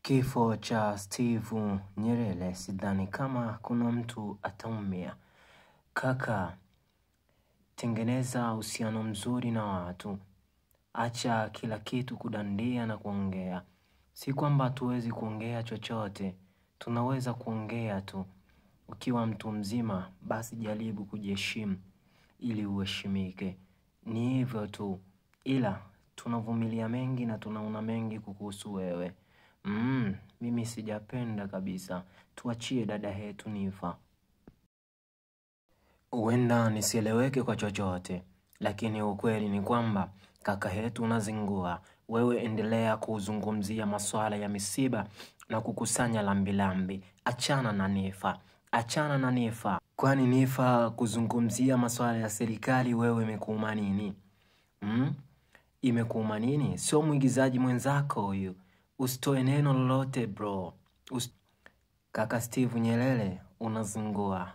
Kifo cha Steve Nyerere sidhani kama kuna mtu ataumia. Kaka, tengeneza uhusiano mzuri na watu. Acha kila kitu kudandia na kuongea. Si kwamba tuwezi kuongea chochote. Tunaweza kuongea tu. Ukiwa mtu mzima, basi jaribu kujiheshimu ili uheshimike. Ni hivyo tu. Ila, tunavumilia mengi na tunaona mengi kukuhusu wewe. Mimi sijapenda kabisa. Tuachie dada yetu Nifa. Huenda nisieleweke kwa chochote, lakini ukweli ni kwamba kaka yetu unazingua. Wewe endelea kuzungumzia masuala ya misiba na kukusanya lambilambi. Achana na Nifa. Achana na Nifa. Kwani Nifa kuzungumzia masuala ya serikali wewe imekuuma nini? Imekuuma nini? Sio mwigizaji mwenzako huyu. Usitoe neno lolote bro. Kaka Steve Nyerere unazingua.